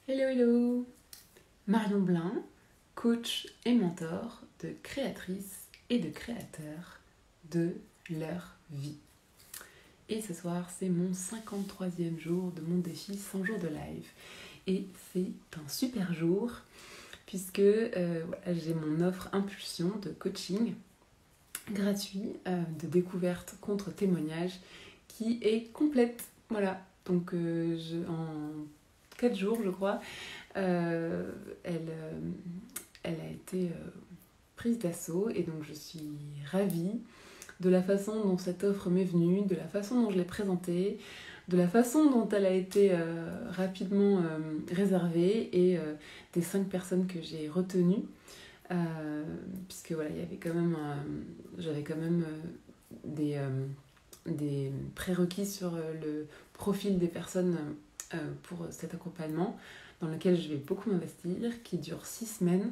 Hello, hello! Marion Blin, coach et mentor de créatrices et de créateurs de leur vie. Et ce soir, c'est mon 53e jour de mon défi 100 jours de live. Et c'est un super jour puisque j'ai mon offre Impulsion de coaching gratuit de découverte contre témoignage qui est complète. Voilà, donc en 4 jours, je crois, elle a été prise d'assaut et donc je suis ravie de la façon dont cette offre m'est venue, de la façon dont je l'ai présentée, de la façon dont elle a été rapidement réservée et des 5 personnes que j'ai retenues. Puisque voilà, il y avait quand même j'avais quand même des prérequis sur le profil des personnes pour cet accompagnement dans lequel je vais beaucoup m'investir, qui dure 6 semaines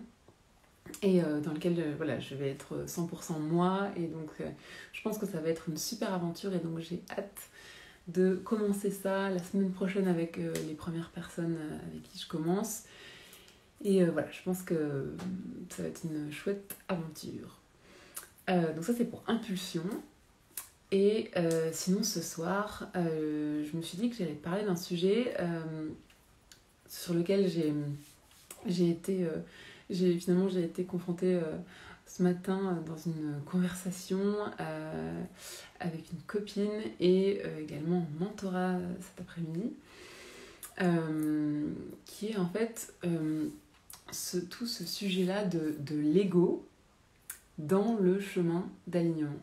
et dans lequel je vais être 100% moi, et donc je pense que ça va être une super aventure, et donc j'ai hâte de commencer ça la semaine prochaine avec les premières personnes avec qui je commence. Et je pense que ça va être une chouette aventure. Donc ça, c'est pour Impulsion. Et sinon, ce soir, je me suis dit que j'allais parler d'un sujet sur lequel j'ai été confrontée ce matin dans une conversation avec une copine et également en mentorat cet après-midi, qui est en fait tout ce sujet-là de l'ego dans le chemin d'alignement.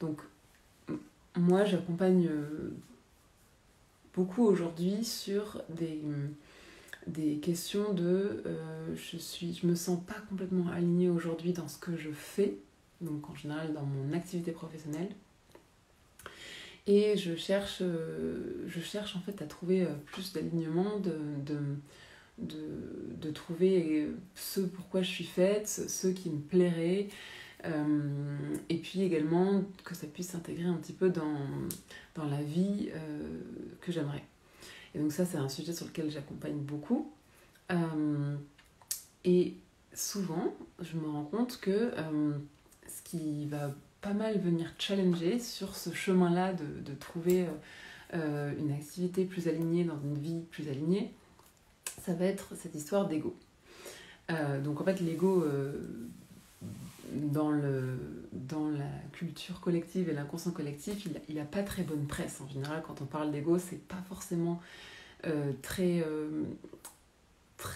Donc, moi, j'accompagne beaucoup aujourd'hui sur des questions de je me sens pas complètement alignée aujourd'hui dans ce que je fais, donc en général dans mon activité professionnelle, et je cherche en fait à trouver plus d'alignement, de trouver ce pourquoi je suis faite, ce qui me plairait, et puis également que ça puisse s'intégrer un petit peu dans la vie que j'aimerais. Et donc ça, c'est un sujet sur lequel j'accompagne beaucoup. Et souvent, je me rends compte que ce qui va pas mal venir challenger sur ce chemin-là de trouver une activité plus alignée dans une vie plus alignée, ça va être cette histoire d'ego. Donc en fait, l'ego, dans la culture collective et l'inconscient collectif, il a pas très bonne presse. En général, quand on parle d'ego, c'est pas forcément très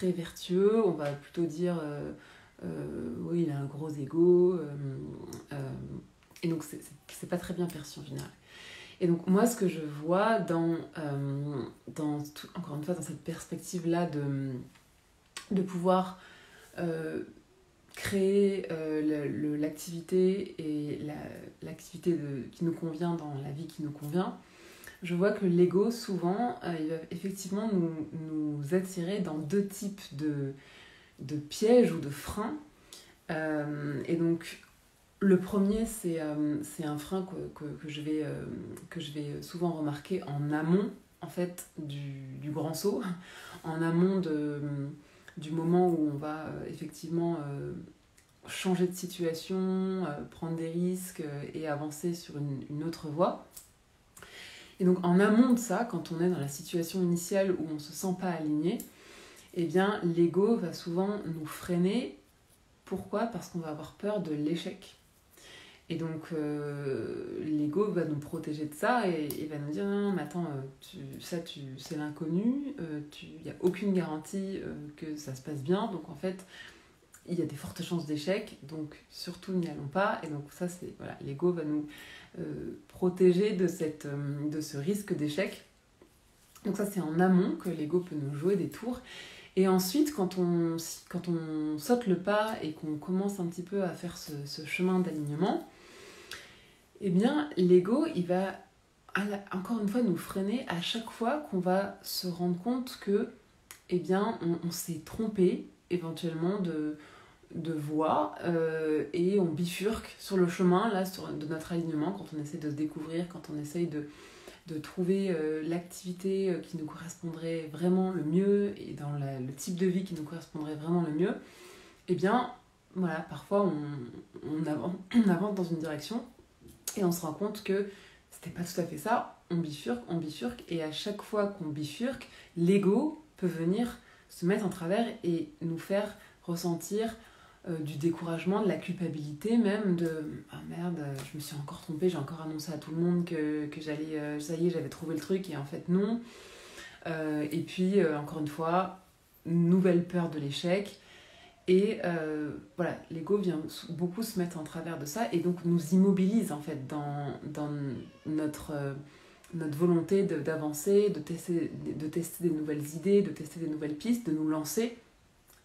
vertueux. On va plutôt dire oui, il a un gros ego, et donc c'est pas très bien perçu en général. Et donc moi, ce que je vois encore une fois, dans cette perspective-là de pouvoir créer l'activité et l'activité qui nous convient dans la vie qui nous convient, je vois que l'ego, souvent, il va effectivement nous attirer dans 2 types de pièges ou de freins. Et donc, le premier, c'est un frein que je vais souvent remarquer en amont, en fait, du grand saut, en amont du moment où on va effectivement changer de situation, prendre des risques et avancer sur une autre voie. Et donc en amont de ça, quand on est dans la situation initiale où on ne se sent pas aligné, eh bien l'ego va souvent nous freiner. Pourquoi ? Parce qu'on va avoir peur de l'échec. Et donc l'ego va nous protéger de ça et va nous dire non, mais attends, c'est l'inconnu, il n'y a aucune garantie que ça se passe bien, donc en fait il y a des fortes chances d'échec, donc surtout n'y allons pas. Et donc ça, c'est l'ego va nous protéger de ce risque d'échec. Donc ça, c'est en amont que l'ego peut nous jouer des tours. Et ensuite, quand on saute le pas et qu'on commence un petit peu à faire ce chemin d'alignement, eh bien l'ego, il va encore une fois nous freiner à chaque fois qu'on va se rendre compte que on s'est trompé éventuellement de voie, et on bifurque sur le chemin là, de notre alignement, quand on essaie de se découvrir, quand on essaye de trouver l'activité qui nous correspondrait vraiment le mieux et dans le type de vie qui nous correspondrait vraiment le mieux, eh bien, voilà, parfois on avance dans une direction et on se rend compte que c'était pas tout à fait ça, on bifurque, et à chaque fois qu'on bifurque, l'ego peut venir se mettre en travers et nous faire ressentir du découragement, de la culpabilité même, de « Ah merde, je me suis encore trompée, j'ai encore annoncé à tout le monde que j'allais, ça y est, j'avais trouvé le truc, et en fait non. » Et puis, encore une fois, nouvelle peur de l'échec. Et voilà, l'ego vient beaucoup se mettre en travers de ça et donc nous immobilise en fait dans notre volonté d'avancer, de tester des nouvelles idées, de tester des nouvelles pistes, de nous lancer.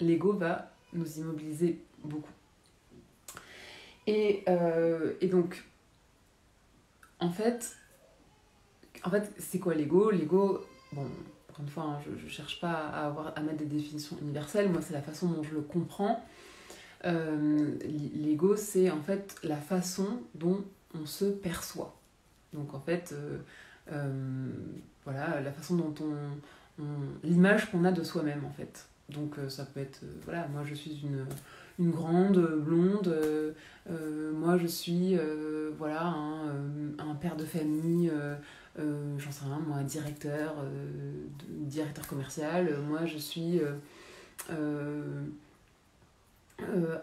L'ego va nous immobiliser beaucoup. Et donc, en fait, c'est quoi l'ego ? L'ego, bon, encore une fois, hein, je ne cherche pas à mettre des définitions universelles, moi c'est la façon dont je le comprends. L'ego, c'est en fait la façon dont on se perçoit. Donc en fait, voilà, la façon dont l'image qu'on a de soi-même en fait. Donc ça peut être, voilà, moi je suis une grande blonde, moi je suis, voilà, un père de famille, j'en sais rien, moi, directeur commercial, moi je suis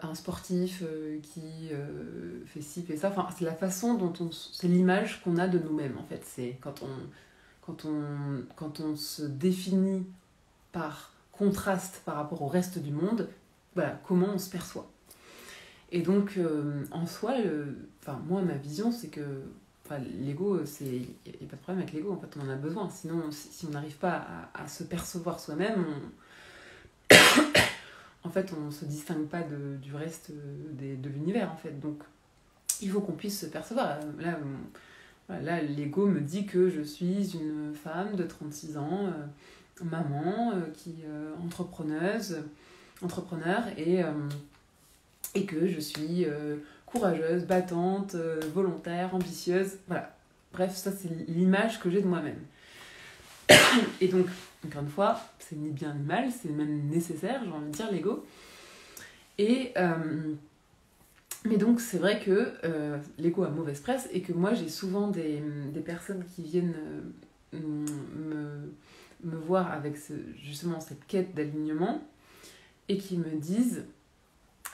un sportif qui fait ci, fait ça. Enfin, c'est la façon dont c'est l'image qu'on a de nous-mêmes en fait. C'est quand on se définit par contraste par rapport au reste du monde, voilà, comment on se perçoit. Et donc, en soi, moi, ma vision, c'est que l'ego, il n'y a pas de problème avec l'ego, en fait, on en a besoin. Sinon, si on n'arrive pas à se percevoir soi-même, en fait, on ne se distingue pas du reste de l'univers, en fait. Donc, il faut qu'on puisse se percevoir. Là, l'ego me dit que je suis une femme de 36 ans, maman, qui entrepreneur, et que je suis courageuse, battante, volontaire, ambitieuse. Voilà. Bref, ça, c'est l'image que j'ai de moi-même. Et donc, encore une fois, c'est ni bien ni mal, c'est même nécessaire, j'ai envie de dire, l'ego. Et mais donc, c'est vrai que l'ego a mauvaise presse et que moi, j'ai souvent des personnes qui viennent me voir avec justement cette quête d'alignement et qui me disent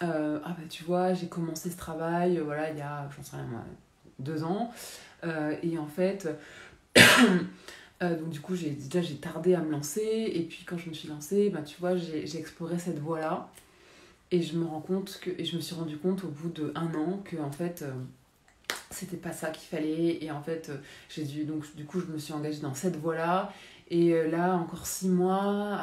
ah bah tu vois, j'ai commencé ce travail, voilà, il y a, j'en sais rien moi, 2 ans, et en fait... donc du coup j'ai tardé à me lancer et puis quand je me suis lancée, bah, tu vois, j'ai exploré cette voie-là et je me suis rendu compte au bout d'1 an que en fait c'était pas ça qu'il fallait et en fait donc du coup je me suis engagée dans cette voie-là et là encore 6 mois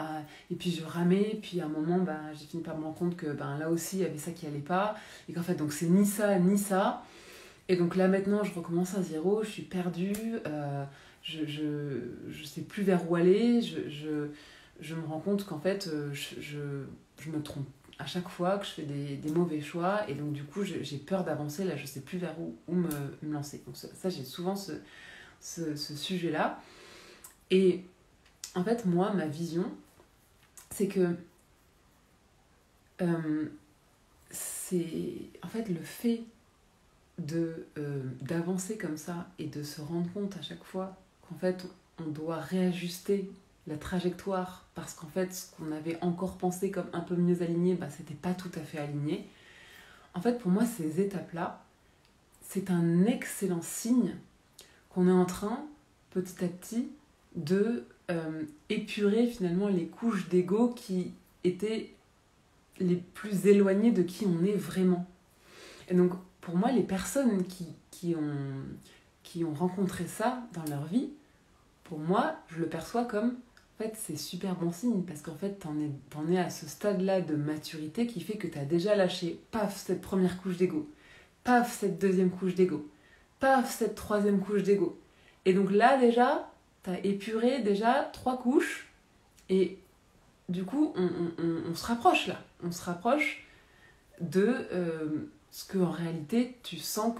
et puis je ramais et puis à un moment bah, j'ai fini par me rendre compte que là aussi il y avait ça qui allait pas et qu'en fait donc c'est ni ça ni ça et donc là maintenant je recommence à zéro, je suis perdue, je sais plus vers où aller, je me rends compte qu'en fait je me trompe à chaque fois, que je fais des mauvais choix et donc du coup j'ai peur d'avancer, là je sais plus vers où me lancer. Donc ça j'ai souvent ce sujet-là. Et en fait moi ma vision c'est que c'est en fait le fait d'avancer comme ça et de se rendre compte à chaque fois qu'en fait on doit réajuster la trajectoire parce qu'en fait ce qu'on avait encore pensé comme un peu mieux aligné, c'était pas tout à fait aligné. En fait pour moi ces étapes-là, c'est un excellent signe qu'on est en train petit à petit de épurer finalement les couches d'ego qui étaient les plus éloignées de qui on est vraiment. Et donc pour moi les personnes qui ont rencontré ça dans leur vie, pour moi je le perçois comme en fait c'est super bon signe parce qu'en fait t'en es à ce stade-là de maturité qui fait que t'as déjà lâché paf cette première couche d'ego, paf cette deuxième couche d'ego, paf cette troisième couche d'ego. Et donc là déjà t'as épuré déjà 3 couches et du coup on se rapproche là, on se rapproche de ce que en réalité tu sens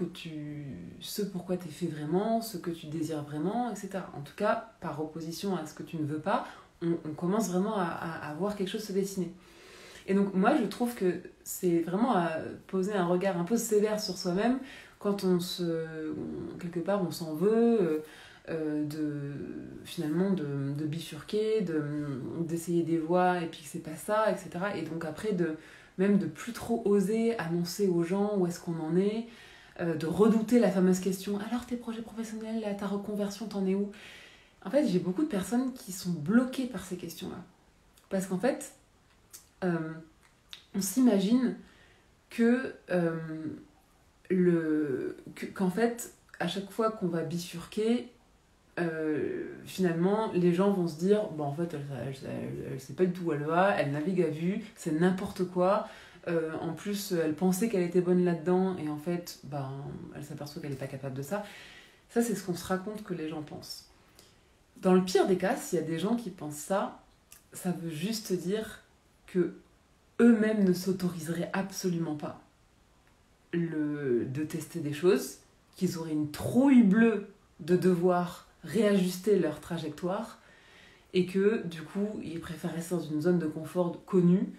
ce pourquoi tu es fait vraiment, ce que tu désires vraiment, etc. En tout cas, par opposition à ce que tu ne veux pas, on commence vraiment à voir quelque chose se dessiner. Et donc moi je trouve que c'est vraiment à poser un regard un peu sévère sur soi-même quand quelque part on s'en veut, finalement de bifurquer, d'essayer des voies et puis que c'est pas ça, etc. Et donc après même de plus trop oser annoncer aux gens où est-ce qu'on en est, de redouter la fameuse question alors tes projets professionnels, ta reconversion, t'en es où? En fait, j'ai beaucoup de personnes qui sont bloquées par ces questions-là. Parce qu'en fait, on s'imagine qu'en fait, à chaque fois qu'on va bifurquer, finalement, les gens vont se dire bon, en fait, elle sait pas du tout où elle va, elle navigue à vue, c'est n'importe quoi. En plus, elle pensait qu'elle était bonne là-dedans, et en fait, elle s'aperçoit qu'elle n'est pas capable de ça. Ça, c'est ce qu'on se raconte que les gens pensent. Dans le pire des cas, s'il y a des gens qui pensent ça, ça veut juste dire que eux-mêmes ne s'autoriseraient absolument pas de tester des choses, qu'ils auraient une trouille bleue de devoir réajuster leur trajectoire, et que du coup ils préfèrent rester dans une zone de confort connue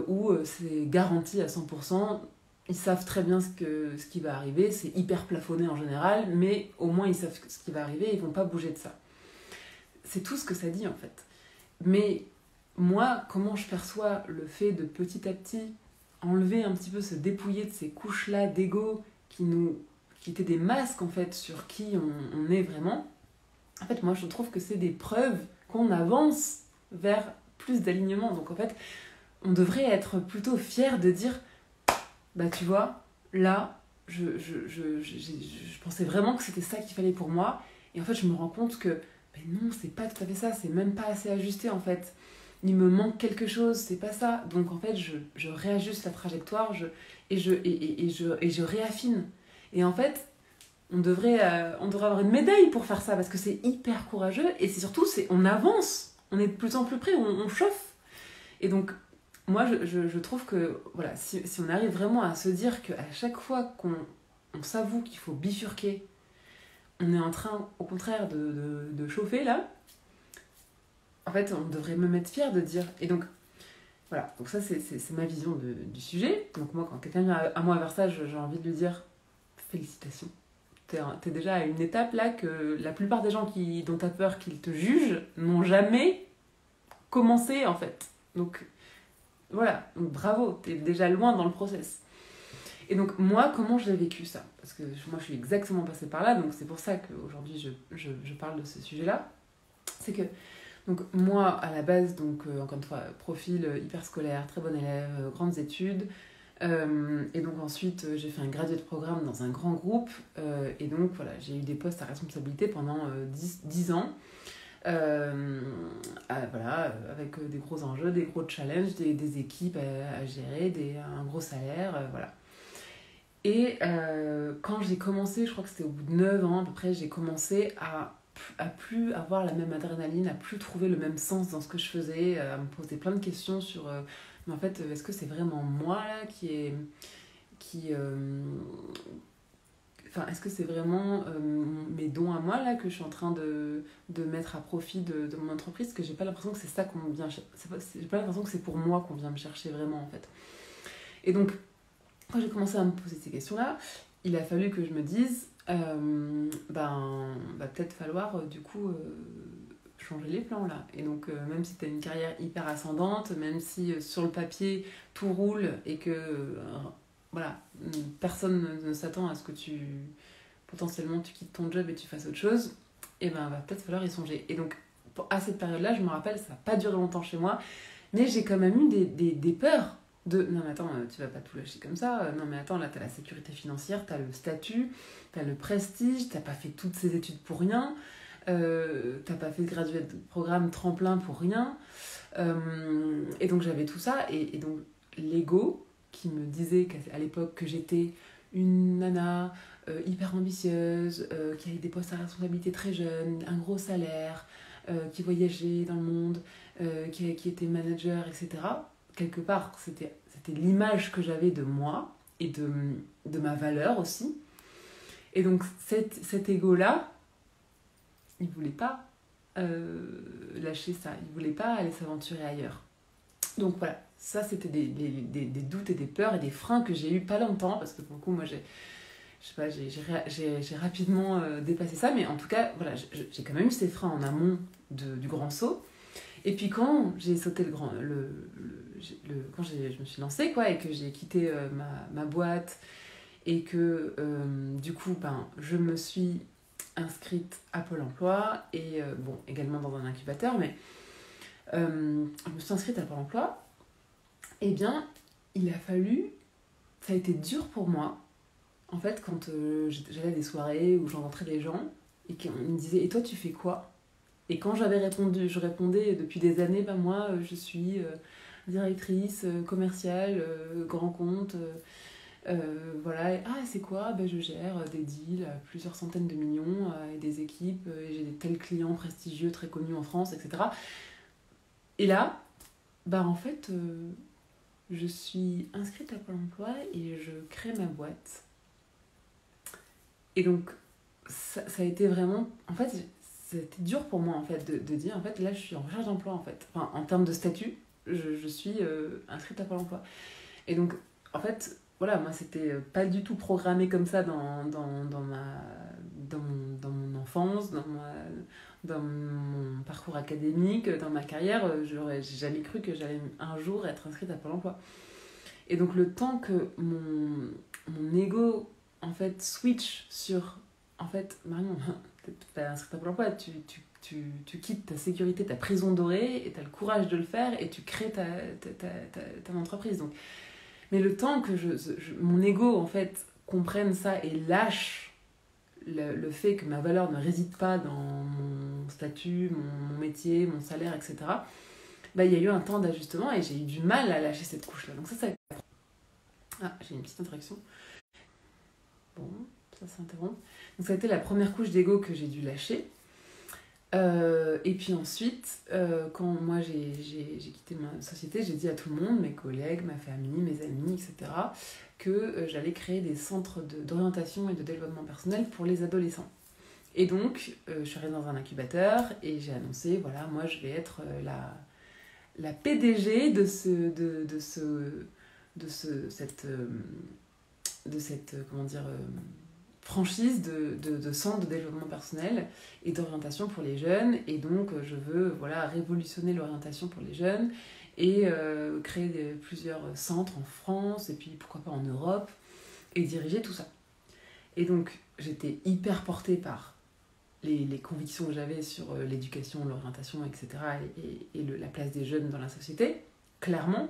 où c'est garanti à 100%, ils savent très bien ce qui va arriver, c'est hyper plafonné en général, mais au moins ils savent ce qui va arriver, ils vont pas bouger de ça. C'est tout ce que ça dit en fait. Mais moi, comment je perçois le fait de petit à petit enlever un petit peu, se dépouiller de ces couches-là d'ego qui étaient des masques en fait sur qui on est vraiment. En fait, moi je trouve que c'est des preuves qu'on avance vers plus d'alignement. Donc en fait, on devrait être plutôt fier de dire tu vois, là, je pensais vraiment que c'était ça qu'il fallait pour moi. Et en fait, je me rends compte que non, c'est pas tout à fait ça, c'est même pas assez ajusté en fait. Il me manque quelque chose, c'est pas ça. Donc en fait, je réajuste la trajectoire et je réaffine. Et en fait, on devrait avoir une médaille pour faire ça parce que c'est hyper courageux et c'est surtout, on avance, on est de plus en plus près, on chauffe. Et donc, moi, je trouve que voilà, si on arrive vraiment à se dire qu'à chaque fois qu'on s'avoue qu'il faut bifurquer, on est en train, au contraire, de chauffer là. En fait, on devrait me mettre fier de dire. Et donc, voilà. Donc ça, c'est ma vision du sujet. Donc moi, quand quelqu'un vient à moi vers ça, j'ai envie de lui dire félicitations. T'es déjà à une étape là que la plupart des gens dont t'as peur qu'ils te jugent n'ont jamais commencé en fait. Donc voilà. Donc bravo, t'es déjà loin dans le process. Et donc moi, comment j'ai vécu ça? Parce que moi, je suis exactement passée par là. Donc c'est pour ça qu'aujourd'hui, je parle de ce sujet-là. C'est que donc moi, à la base, encore une fois, profil hyper scolaire, très bon élève, grandes études. Et donc ensuite, j'ai fait un graduate programme dans un grand groupe. Et donc voilà, j'ai eu des postes à responsabilité pendant 10 ans. Voilà, avec des gros enjeux, des gros challenges, des équipes à gérer, un gros salaire, voilà. Et quand j'ai commencé, je crois que c'était au bout de 9 ans à peu près, j'ai commencé à plus avoir la même adrénaline, à plus trouver le même sens dans ce que je faisais, à me poser plein de questions sur mais en fait, est-ce que c'est vraiment moi là est-ce que c'est vraiment mes dons à moi là que je suis en train de mettre à profit de mon entreprise, parce que j'ai pas l'impression que c'est ça qu'on vient j'ai pas l'impression que c'est pour moi qu'on vient me chercher vraiment en fait. Et donc quand j'ai commencé à me poser ces questions-là, il a fallu que je me dise peut-être falloir du coup changer les plans là. Et donc même si tu as une carrière hyper ascendante, même si sur le papier tout roule et que voilà, personne ne s'attend à ce que potentiellement tu quittes ton job et tu fasses autre chose, et va peut-être falloir y songer. Et donc à cette période-là, je me rappelle, ça n'a pas duré longtemps chez moi, mais j'ai quand même eu des peurs non mais attends, tu vas pas tout lâcher comme ça, non mais attends, là t'as la sécurité financière, t'as le statut, t'as le prestige, t'as pas fait toutes ces études pour rien, t'as pas fait de graduate programme tremplin pour rien, et donc j'avais tout ça, et donc l'ego qui me disait qu'à l'époque que j'étais une nana hyper ambitieuse, qui avait des postes à responsabilité très jeunes, un gros salaire, qui voyageait dans le monde, qui était manager, etc. Quelque part, c'était l'image que j'avais de moi, et de ma valeur aussi. Et donc cet ego-là, il voulait pas lâcher ça, il voulait pas aller s'aventurer ailleurs. Donc voilà, ça c'était des doutes et des peurs et des freins que j'ai eu pas longtemps, parce que pour le coup moi j'ai rapidement dépassé ça, mais en tout cas voilà, j'ai quand même eu ces freins en amont du grand saut. Et puis quand j'ai sauté quand je me suis lancée quoi, et que j'ai quitté ma boîte, et que du coup je me suis inscrite à Pôle emploi, et bon, également dans un incubateur, mais je me suis inscrite à Pôle emploi. Eh bien, il a fallu, ça a été dur pour moi, en fait, quand j'allais à des soirées où j'rencontrais des gens et qu'ils me disaient « Et toi, tu fais quoi ?» Et quand je répondais depuis des années « Moi, je suis directrice commerciale, grand compte, voilà. Ah, c'est quoi ? Je gère des deals à plusieurs centaines de millions et des équipes, et j'ai des tels clients prestigieux, très connus en France, etc. » Et là, en fait, je suis inscrite à Pôle emploi et je crée ma boîte. Et donc, ça a été vraiment... En fait, c'était dur pour moi, en fait, de dire, en fait, là, je suis en recherche d'emploi, en fait. Enfin, en termes de statut, je suis inscrite à Pôle emploi. Et donc, en fait, voilà, moi, c'était pas du tout programmé comme ça dans mon enfance, dans mon parcours académique, dans ma carrière. J'ai jamais cru que j'allais un jour être inscrite à Pôle emploi. Et donc, le temps que mon ego, en fait, switch sur... En fait, Marion, t'es pas inscrite à Pôle emploi, tu quittes ta sécurité, ta prison dorée, et tu as le courage de le faire, et tu crées ta entreprise. Donc, mais le temps que mon ego, en fait, comprenne ça et lâche le fait que ma valeur ne réside pas dans mon statut, mon métier, mon salaire, etc., il y a eu un temps d'ajustement et j'ai eu du mal à lâcher cette couche-là. Donc ça... Ah, j'ai une petite interaction. Bon, ça s'interrompt. Donc ça a été la première couche d'ego que j'ai dû lâcher. Et puis ensuite, quand moi j'ai quitté ma société, j'ai dit à tout le monde, mes collègues, ma famille, mes amis, etc., que j'allais créer des centres d'orientation et de développement personnel pour les adolescents. Et donc, je suis arrivée dans un incubateur et j'ai annoncé, voilà, moi je vais être la PDG de cette comment dire, franchise de centre de développement personnel et d'orientation pour les jeunes. Et donc, je veux révolutionner l'orientation pour les jeunes et créer plusieurs centres en France et puis pourquoi pas en Europe et diriger tout ça. Et donc, j'étais hyper portée par les convictions que j'avais sur l'éducation, l'orientation, etc. et la place des jeunes dans la société, clairement.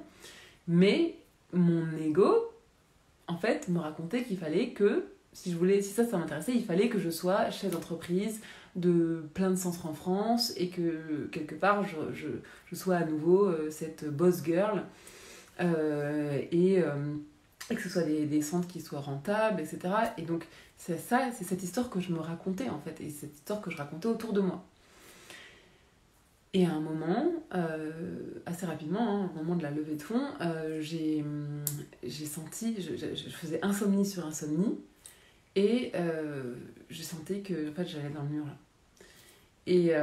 Mais mon ego, en fait, me racontait qu'il fallait que, si ça m'intéressait, il fallait que je sois chef d'entreprise de plein de centres en France et que, quelque part, je sois à nouveau cette boss girl et que ce soit des centres qui soient rentables, etc. Et donc, c'est cette histoire que je me racontais, en fait, et cette histoire que je racontais autour de moi. Et à un moment, assez rapidement, au moment de la levée de fonds, j'ai senti, je faisais insomnie sur insomnie, et je sentais que en fait, j'allais dans le mur, là. Et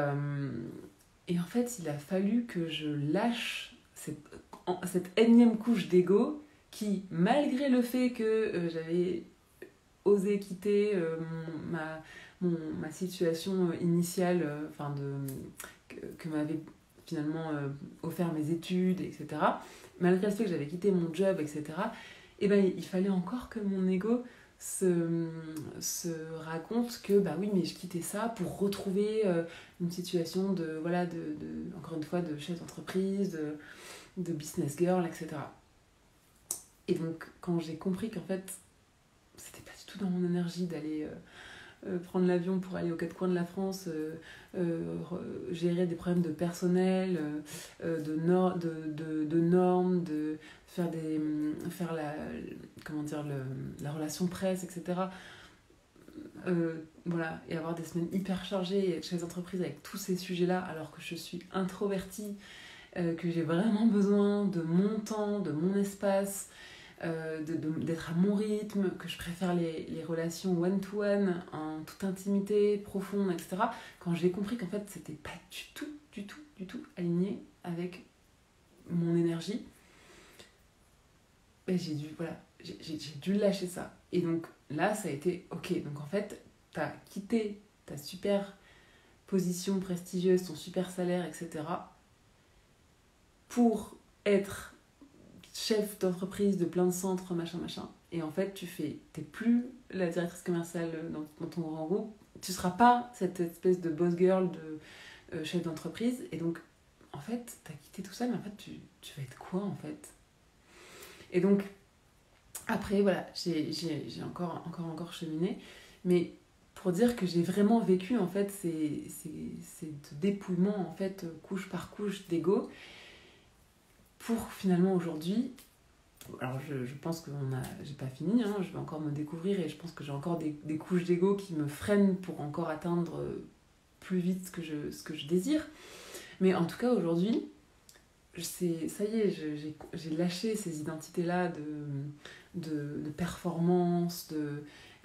en fait, il a fallu que je lâche cette énième couche d'ego qui, malgré le fait que j'avais osé quitter ma situation initiale, que m'avaient finalement offert mes études, etc., malgré le fait que j'avais quitté mon job, etc., il fallait encore que mon ego se raconte que oui, mais je quittais ça pour retrouver une situation encore une fois, de chef d'entreprise, de business girl, etc. Et donc, quand j'ai compris qu'en fait, c'était pas du tout dans mon énergie d'aller prendre l'avion pour aller aux quatre coins de la France, gérer des problèmes de personnel, de normes, de faire la relation presse, etc. Et avoir des semaines hyper chargées et être chef d'entreprise avec tous ces sujets-là, alors que je suis introvertie, que j'ai vraiment besoin de mon temps, de mon espace, d'être à mon rythme, que je préfère les relations one-to-one, en toute intimité, profonde, etc. Quand j'ai compris qu'en fait, c'était pas du tout aligné avec mon énergie, ben j'ai dû lâcher ça. Et donc là, ça a été ok. Donc en fait, t'as quitté ta super position prestigieuse, ton super salaire, etc. pour être chef d'entreprise de plein de centres, machin. Et en fait, t'es plus la directrice commerciale dans ton grand groupe. Tu seras pas cette espèce de boss girl de chef d'entreprise. Et donc, en fait, t'as quitté tout ça, mais en fait, tu vas être quoi, en fait? Et donc, après, voilà, j'ai encore cheminé. Mais pour dire que j'ai vraiment vécu, en fait, ce dépouillement, en fait, couche par couche d'ego, pour finalement aujourd'hui, alors je pense que j'ai pas fini, hein, je vais encore me découvrir et je pense que j'ai encore des couches d'ego qui me freinent pour encore atteindre plus vite ce que je désire. Mais en tout cas aujourd'hui, ça y est, j'ai lâché ces identités-là de performance,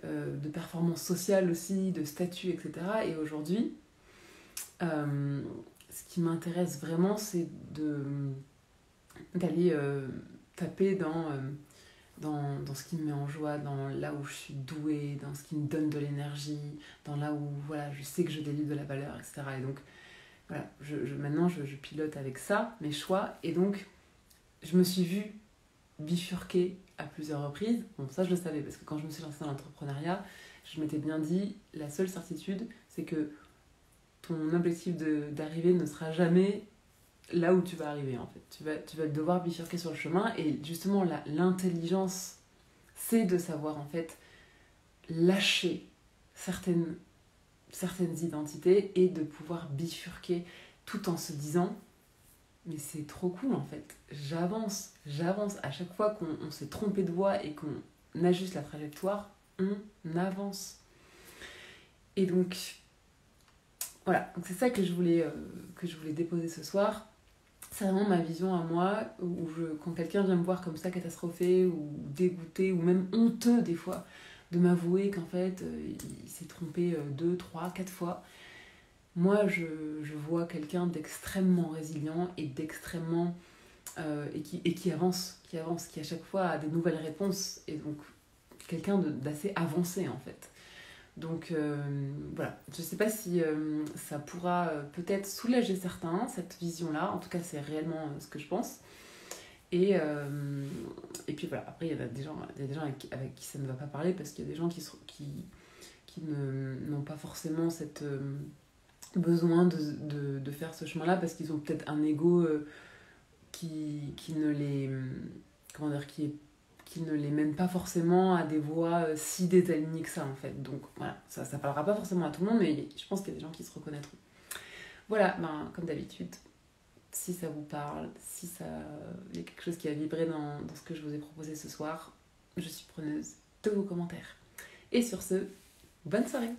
de performance sociale aussi, de statut, etc. Et aujourd'hui, ce qui m'intéresse vraiment, c'est d'aller taper dans ce qui me met en joie, dans là où je suis douée, dans ce qui me donne de l'énergie, dans là où voilà, je sais que je délivre de la valeur, etc. Et donc, voilà, maintenant je pilote avec ça, mes choix, et donc je me suis vue bifurquer à plusieurs reprises. Bon, ça je le savais, parce que quand je me suis lancée dans l'entrepreneuriat, je m'étais bien dit, la seule certitude, c'est que ton objectif d'arrivée ne sera jamais là où tu vas arriver, en fait. Tu vas devoir bifurquer sur le chemin, et justement, l'intelligence, c'est de savoir, en fait, lâcher certaines identités et de pouvoir bifurquer tout en se disant mais c'est trop cool, en fait, j'avance à chaque fois qu'on s'est trompé de voie et qu'on ajuste la trajectoire, on avance. Et donc voilà, donc c'est ça que je voulais déposer ce soir. C'est vraiment ma vision à moi, quand quelqu'un vient me voir comme ça, catastrophé ou dégoûté ou même honteux des fois, de m'avouer qu'en fait il s'est trompé 2, 3, 4 fois. Moi je vois quelqu'un d'extrêmement résilient et d'extrêmement et qui avance, qui à chaque fois a des nouvelles réponses, et donc quelqu'un d'assez avancé, en fait. Donc voilà, je sais pas si ça pourra peut-être soulager certains, cette vision-là. En tout cas, c'est réellement ce que je pense. Et puis voilà, après, il y a des gens avec qui ça ne va pas parler, parce qu'il y a des gens qui n'ont pas forcément cette besoin de faire ce chemin-là, parce qu'ils ont peut-être un ego qui ne les... comment dire, qui ne les mène pas forcément à des voies si désalignées que ça, en fait. Donc voilà, ça parlera pas forcément à tout le monde, mais je pense qu'il y a des gens qui se reconnaîtront. Voilà, comme d'habitude, si ça vous parle, si il y a quelque chose qui a vibré dans ce que je vous ai proposé ce soir, je suis preneuse de vos commentaires. Et sur ce, bonne soirée!